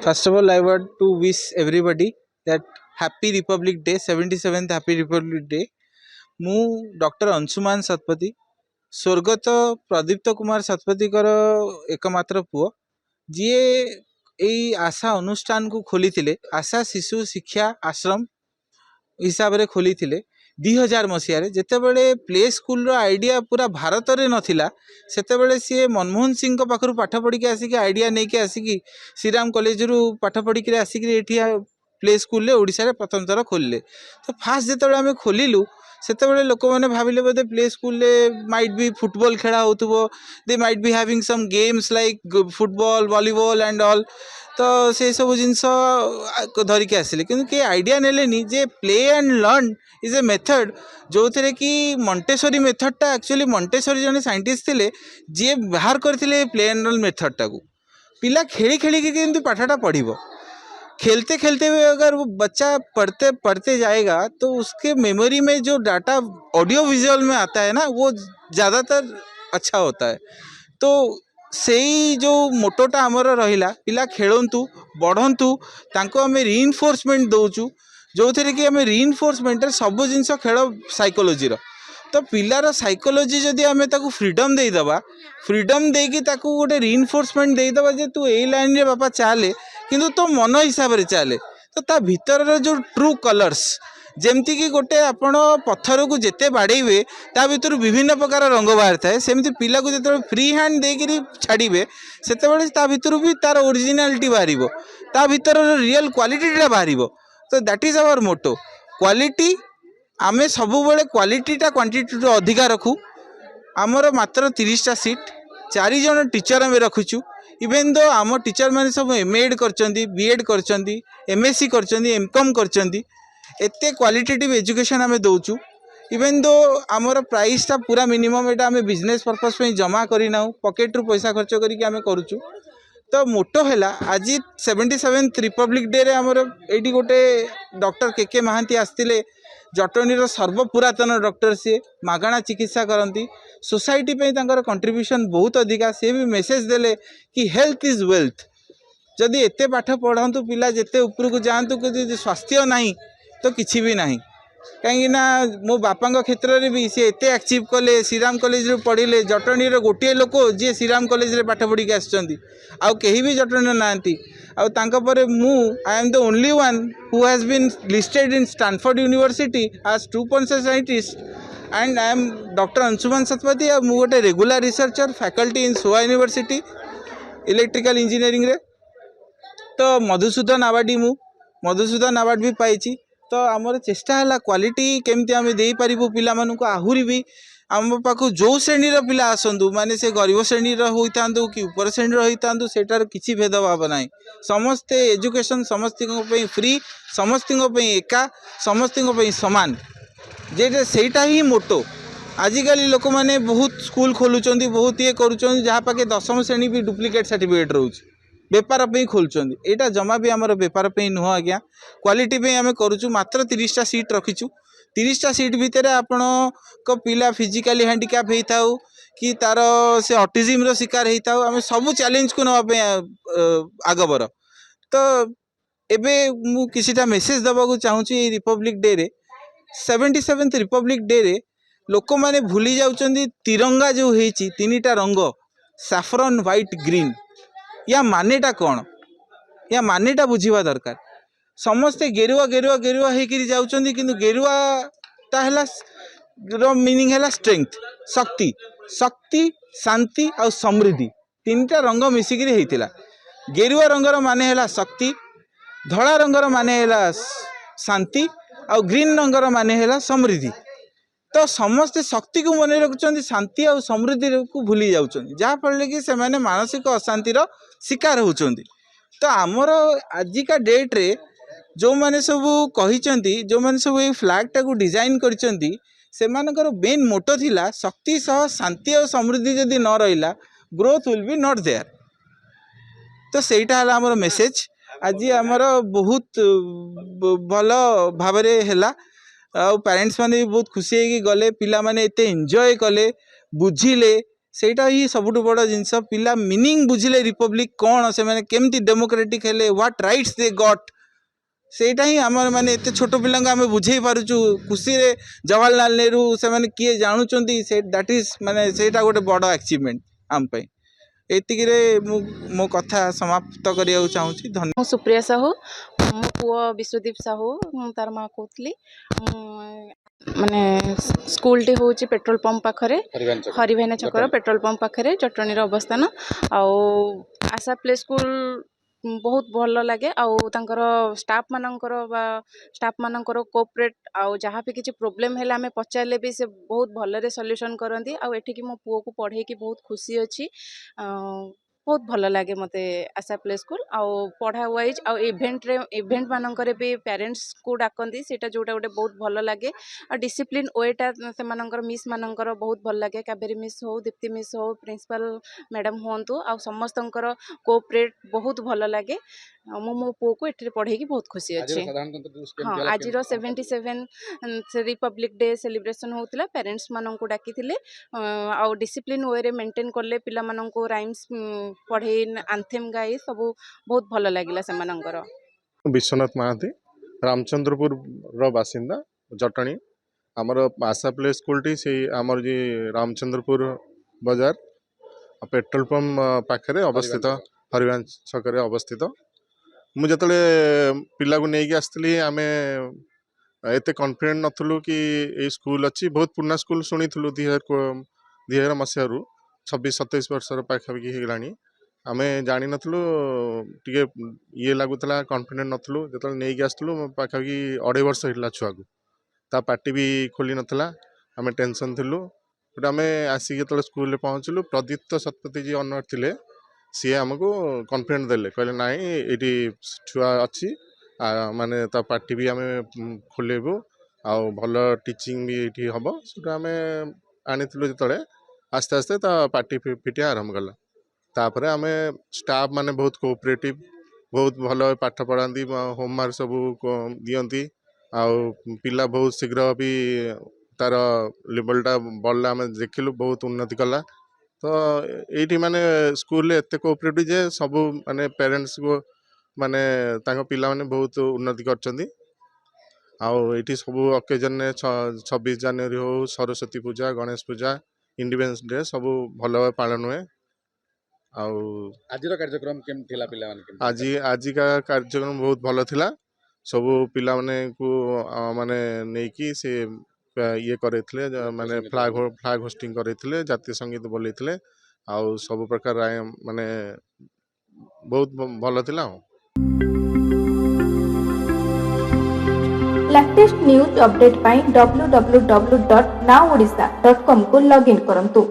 First of all, I want to wish everybody that Happy Republic Day, 77th Happy Republic Day. ମୁଁ doctor Anshuman Satapathy ସ୍ୱର୍ଗତ ପ୍ରଦୀପ୍ତ କୁମାର ଶତପଥୀଙ୍କର ଏକମାତ୍ର ପୁଅ, ଯିଏ ଏଇ ଆଶା ଅନୁଷ୍ଠାନକୁ ଖୋଲିଥିଲେ, ଆଶା ଶିଶୁ ଶିକ୍ଷା ଆଶ୍ରମ ହିସାବରେ ଖୋଲିଥିଲେ 2000 ମସିହାରେ। ଯେତେବେଳେ ପ୍ଲେ ସ୍କୁଲର ଆଇଡ଼ିଆ ପୁରା ଭାରତରେ ନଥିଲା, ସେତେବେଳେ ସିଏ ମନମୋହନ ସିଂଙ୍କ ପାଖରୁ ପାଠ ପଢ଼ିକି ଆସିକି ଆଇଡ଼ିଆ ନେଇକି ଆସିକି ଶ୍ରୀରାମ କଲେଜରୁ ପାଠ ପଢ଼ିକି ଆସିକି ଏଠି ପ୍ଲେ ସ୍କୁଲରେ ଓଡ଼ିଶାରେ ପ୍ରଥମ ଥର ଖୋଲିଲେ। ତ ଫାଷ୍ଟ ଯେତେବେଳେ ଆମେ ଖୋଲିଲୁ, ସେତେବେଳେ ଲୋକମାନେ ଭାବିଲେ ବୋଧେ ପ୍ଲେ ସ୍କୁଲରେ ମାଇଟ୍ ବି ଫୁଟବଲ ଖେଳା ହେଉଥିବ, they might be having some games like football volleyball and all. ତ ସେ ସବୁ ଜିନିଷ ଧରିକି ଆସିଲେ, କିନ୍ତୁ କିଏ ଆଇଡ଼ିଆ ନେଲେନି ଯେ play and learn is a method, ଯେଉଁଥିରେ କି ମଣ୍ଟେସୋରୀ ମେଥଡ଼ଟା ଆକ୍ଚୁଆଲି ମଣ୍ଟେସୋରୀ ଜଣେ ସାଇଣ୍ଟିଷ୍ଟ ଥିଲେ, ଯିଏ ବାହାର କରିଥିଲେ ପ୍ଲେ ଆଣ୍ଡ ଲର୍ନ ମେଥଡ଼ଟାକୁ। पिला खेली खेली के केमती पाठटा पढ़िबो, खेलते खेलते हुए अगर वो बच्चा पढ़ते पढ़ते जाएगा तो उसके मेमोरी में जो डाटा ऑडियो विजुअल में आता है ना, वो ज़्यादातर अच्छा होता है। तो सेई जो मोटोटा आमर रहिला, पिला खेलंतु बढ़ंतु, तांको आमे रीइनफोर्समेंट दउचु, जो थे कि आमे रीइनफोर्समेंट सब जिनस खेल साइकोलोजी रो। तो पिलार साइकोलोजी जदि आमे ताकू फ्रीडम देदबा, फ्रीडम देकी ताकू गोटे रीइनफोर्समेंट देदबा जे तू ए लाइन रे बापा चाले, किंतु तो मन हिसाब से चले, तो ता भीतर जो ट्रू कलर्स, जमती कि गोटे आपण पत्थर को जिते बाड़े ता भीतर विभिन्न प्रकार रंग बाहर थाए, सेमती पिला को जो फ्री हैंड देकरी छाड़े से ता भीतर भी तार ओरिजिनालिटी बाहर, ता भीतर रियल क्वालिटीटा बाहर। तो that is our motto, quality. आमे सबु बेले क्वालिटीटा क्वांटिटी टू अधिका रखू। आमर मात्र 30टा सीट, 4 जन टीचर आम रखुचु। इवेन दो आम टीचर मैंने सब एमएड करचंदी, बीएड करचंदी, एमएससी करचंदी, एमकॉम करचंदी, एते क्वालिटेटिव एजुकेशन आम दउचु। इवेन दो आमर प्राइसटा पूरा मिनिमम, एटा आम बिजनेस पर्पस पे जमा करना, पॉकेट रु पैसा खर्च करके आम करूचु। तो मोटो है आज 77th रिपब्लिक डे रे आमर एटी गोटे डॉक्टर के महांती आसते, जटणीर सर्वपुरातन डॉक्टर, सी मागणा चिकित्सा करती, सोसाइटी पे तांकर कंट्रीब्यूशन बहुत अधिका। सी भी मेसेज देले कि हेल्थ इज वेल्थ। जदि एते पाठ पढ़ातु पिला, जिते ऊपर को जातु, कि स्वास्थ्य नहीं तो किसी भी नहीं। कहीं मो बापा क्षेत्र में भी सी एते अचीव कले, श्रीराम कॉलेज पढ़िले, जटणीर गोटे लोक जी श्रीराम कॉलेज रे पाठ पढ़ी आउ कहीं भी जटणी ना। I am the only one who has been listed in Stanford University as 2.6 scientist, and I am doctor Anshuman Satapathy. आ मु गोटे रेगुलर रिसर्चर फैकल्टी इन सोआ यूनिवर्सिटी इलेक्ट्रिकल इंजीनियरिंग रे। तो मधुसूदन अवार्ड भी पाई। तो आमर चेष्टा है क्वालिटी केमती आम दे पारू पिला आहुरी भी आम पाख जो श्रेणीर पिला आसतु, माने से गरीब श्रेणीर होता कि ऊपर श्रेणीर होता, सेटार किसी भेदभाव ना। समस्ते एजुकेशन समस्त फ्री, समस्त एका, समस्त सामान, जे सेटा ही मोटो। आजिकल लोक मैंने बहुत स्कूल खोलुंट, बहुत ये करुँच, जहाँ पाखे 10वीं श्रेणी भी डुप्लिकेट सर्टिफिकेट रोच, बेपार पे खोलुंट। यहाँ जमा भी आमर बेपार पे नुह आज्ञा, क्वालिटी पे आम करुचु। मात्र 30टा सीट रखीचु। 30टा सीट भितर आपण को पिला फिजिकली हैंडिकैप होता कि तार से ऑटिज्म रो शिकार होता, आम सब चैलेंज को नापे आगबर। तो एबे मु किसीटा मेसेज दबाक चाहूँगी रिपब्लिक डे रे, 77th रिपब्लिक डे रे लोक मैंने भूली जाउचंदी तिरंगा जो होईची 3टा रंग, सैफ्रन व्हाइट ग्रीन, या मानेटा कौन, या मानेटा बुझीवा दरकार। समस्ते गेरुआ गेरुआ गेरुआ होकर जाउचंदी, किंतु गेरुआटा है मीनिंग है स्ट्रेंथ, शक्ति, शक्ति शांति और समृद्धि, 3टा रंग मिसिकी होता। गेरुआ रंगर माने है शक्ति, धड़ा रंगर माने है शांति, और ग्रीन रंगर माने है समृद्धि। तो समस्ते शक्ति को मन रखुच्च, शांति और समृद्धि को भूली जाउछन, जहाँफल कि से माने मानसिक अशांतिर शिकार होउछन। तो आमर आजिका डेट रे जो मैंने सब कही, जो मैंने सब ये फ्लैगटा को डिजाइन करचंती, से मानकर मेन मोटो थिला शक्ति सह शांति और समृद्धि जदि न रहिला, growth will be not there. तो सेटा हला हमर मेसेज। आज आमर बहुत भल भाव है, पेरेंट्स माने भी बहुत खुशी है कि गले, पिला माने एते एंजॉय कले, बुझिले, ସେଇଟା ହିଁ ସବୁଠୁ ବଡ଼ ଜିନିଷ। ପିଲା ମିନିଂ ବୁଝିଲେ ରିପବ୍ଲିକ୍ କ'ଣ, ସେମାନେ କେମିତି ଡେମୋକ୍ରେଟିକ୍ ହେଲେ, ହ୍ୱାଟ୍ ରାଇଟ୍ସ ଦେ ଗଟ୍, ସେଇଟା ହିଁ ଆମର ମାନେ ଏତେ ଛୋଟ ପିଲାଙ୍କୁ ଆମେ ବୁଝେଇ ପାରୁଛୁ ଖୁସିରେ। ଜବାହରଲାଲ ନେହେରୁ ସେମାନେ କିଏ ଜାଣୁଛନ୍ତି, ସେ ଦ୍ୟାଟ୍ ଇଜ୍ ମାନେ ସେଇଟା ଗୋଟେ ବଡ଼ ଆଚିଭମେଣ୍ଟ ଆମ ପାଇଁ। ଏତିକିରେ ମୁଁ ମୋ କଥା ସମାପ୍ତ କରିବାକୁ ଚାହୁଁଛି। ଧନ୍ୟବାଦ। ମୁଁ ସୁପ୍ରିୟା ସାହୁ, ମୋ ପୁଅ ବିଶ୍ୱଦୀପ ସାହୁ, ମୁଁ ତାର ମାଆ କହୁଥିଲି। ମାନେ ସ୍କୁଲଟି ହେଉଛି ପେଟ୍ରୋଲ ପମ୍ପ ପାଖରେ, ହରିଭାଇନା ଛକର ପେଟ୍ରୋଲ ପମ୍ପ ପାଖରେ ଜଟଣୀର ଅବସ୍ଥାନ। ଆଉ ଆଶା ପ୍ଲେ ସ୍କୁଲ ବହୁତ ଭଲ ଲାଗେ। ଆଉ ତାଙ୍କର ଷ୍ଟାଫମାନଙ୍କର କୋଅପରେଟ୍, ଆଉ ଯାହା ବି କିଛି ପ୍ରୋବ୍ଲେମ୍ ହେଲେ ଆମେ ପଚାରିଲେ ବି ସେ ବହୁତ ଭଲରେ ସଲ୍ୟୁସନ୍ କରନ୍ତି। ଆଉ ଏଠିକି ମୋ ପୁଅକୁ ପଢ଼େଇକି ବହୁତ ଖୁସି ଅଛି। ବହୁତ ଭଲ ଲାଗେ ମୋତେ ଆଶା ପ୍ଲେ ସ୍କୁଲ। ଆଉ ପଢ଼ା ୱାଇଜ୍ ଆଉ ଇଭେଣ୍ଟ ମାନଙ୍କରେ ବି ପ୍ୟାରେଣ୍ଟସ୍କୁ ଡାକନ୍ତି, ସେଇଟା ଯେଉଁଟା ଗୋଟେ ବହୁତ ଭଲ ଲାଗେ। ଆଉ ଡିସିପ୍ଲିନ୍ ୱେଟା ସେମାନଙ୍କର ମିସ୍ମାନଙ୍କର ବହୁତ ଭଲ ଲାଗେ। କାବେରୀ ମିସ୍ ହଉ, ଦୀପ୍ତି ମିସ୍ ହଉ, ପ୍ରିନ୍ସିପାଲ ମ୍ୟାଡ଼ାମ୍ ହୁଅନ୍ତୁ, ଆଉ ସମସ୍ତଙ୍କର କୋଅପରେଟ୍ ବହୁତ ଭଲ ଲାଗେ। ମୁଁ ମୋ ପୁଅକୁ ଏଠାରେ ପଢ଼େଇକି ବହୁତ ଖୁସି ଅଛି। ହଁ, ଆଜିର 77 ରିପବ୍ଲିକ୍ ଡେ ସେଲିବ୍ରେସନ୍ ହେଉଥିଲା। ପ୍ୟାରେଣ୍ଟସ୍ମାନଙ୍କୁ ଡାକିଥିଲେ, ଆଉ ଡିସିପ୍ଲିନ୍ ୱେରେ ମେଣ୍ଟେନ୍ କଲେ ପିଲାମାନଙ୍କୁ। ରାଇମ୍ସ ପଢ଼େଇ, ଆନ୍ଥେମ୍ ଗାଇ ସବୁ ବହୁତ ଭଲ ଲାଗିଲା ସେମାନଙ୍କର। ବିଶ୍ୱନାଥ ମହାନ୍ତି, ରାମଚନ୍ଦ୍ରପୁରର ବାସିନ୍ଦା, ଜଟଣୀ। ଆମର ଆଶା ପ୍ଲେ ସ୍କୁଲଟି ସେଇ ଆମର ଯେ ରାମଚନ୍ଦ୍ରପୁର ବଜାର ପେଟ୍ରୋଲ ପମ୍ପ ପାଖରେ ଅବସ୍ଥିତ, ହରିଭାନ ଛକରେ ଅବସ୍ଥିତ। ମୁଁ ଯେତେବେଳେ ପିଲାକୁ ନେଇକି ଆସିଥିଲି, ଆମେ ଏତେ କନଫିଡେଣ୍ଟ ନଥିଲୁ କି ଏଇ ସ୍କୁଲ ଅଛି। ବହୁତ ପୁରୁଣା ସ୍କୁଲ ଶୁଣିଥିଲୁ, 2000 ମସିହାରୁ 26-27 ବର୍ଷର ପାଖାପାଖି ହେଇଗଲାଣି। ଆମେ ଜାଣିନଥିଲୁ, ଟିକେ ଇଏ ଲାଗୁଥିଲା, କନଫିଡେଣ୍ଟ ନଥିଲୁ। ଯେତେବେଳେ ନେଇକି ଆସିଥିଲୁ, ପାଖାପାଖି 2.5 ବର୍ଷ ହେଇଥିଲା ଛୁଆକୁ, ତା ପାଟି ବି ଖୋଲି ନଥିଲା, ଆମେ ଟେନସନ୍ ଥିଲୁ। ବଟ୍ ଆମେ ଆସିକି ଯେତେବେଳେ ସ୍କୁଲରେ ପହଞ୍ଚିଲୁ, ପ୍ରଦୀପ୍ତ ଶତପଥୀ ଯିଏ ଅନର ଥିଲେ, ସିଏ ଆମକୁ କନଫିଡେଣ୍ଟ ଦେଲେ, କହିଲେ ନାଇଁ ଏଇଠି ଛୁଆ ଅଛି, ମାନେ ତା ପାଟି ବି ଆମେ ଖୋଲେଇବୁ, ଆଉ ଭଲ ଟିଚିଂ ବି ଏଇଠି ହେବ। ସେଟା ଆମେ ଆଣିଥିଲୁ। ଯେତେବେଳେ ଆସ୍ତେ ଆସ୍ତେ ତା ପାଟି ଫିଟିବା ଆରମ୍ଭ କଲା। ତାପରେ ଆମେ ଷ୍ଟାଫ୍ ମାନେ ବହୁତ କୋଅପରେଟିଭ୍, ବହୁତ ଭଲ ପାଠ ପଢ଼ାନ୍ତି, ହୋମୱାର୍କ ସବୁ ଦିଅନ୍ତି। ଆଉ ପିଲା ବହୁତ ଶୀଘ୍ର ବି ତାର ଲେବଲଟା ବଢ଼ିଲା, ଆମେ ଦେଖିଲୁ, ବହୁତ ଉନ୍ନତି କଲା। ତ ଏଇଠି ମାନେ ସ୍କୁଲରେ ଏତେ କୋଅପରେଟିଭ୍ ଯେ ସବୁ ମାନେ ପ୍ୟାରେଣ୍ଟସ୍କୁ ମାନେ ତାଙ୍କ ପିଲାମାନେ ବହୁତ ଉନ୍ନତି କରିଛନ୍ତି। ଆଉ ଏଇଠି ସବୁ ଅକେଜନରେ 26 ଜାନୁଆରୀ ହଉ, ସରସ୍ୱତୀ ପୂଜା, ଗଣେଶ ପୂଜା, ଇଣ୍ଡିପେଣ୍ଡେନ୍ସ ଡେ ସବୁ ଭଲ ଭାବେ ପାଳନ ହୁଏ। ଆଉ ଆଜିର କାର୍ଯ୍ୟକ୍ରମ କେମିତି ଥିଲା? ପିଲାମାନେ ଆଜିକା କାର୍ଯ୍ୟକ୍ରମ ବହୁତ ଭଲ ଥିଲା। ସବୁ ପିଲାମାନଙ୍କୁ ମାନେ ନେଇକି ସେ ଇଏ କରେଇଥିଲେ, ମାନେ ଫ୍ଲାଗ ହୋଷ୍ଟିଂ କରେଇଥିଲେ, ଜାତୀୟ ସଙ୍ଗୀତ ବୋଲେଇଥିଲେ, ଆଉ ସବୁ ପ୍ରକାର ମାନେ ବହୁତ ଭଲ ଥିଲା। ଆଉ ଲାଟେଷ୍ଟ ନ୍ୟୁଜ୍ ଅପଡେଟ୍ ପାଇଁ www.nowodisha.com କୁ ଲଗ୍ଇନ୍ କରନ୍ତୁ।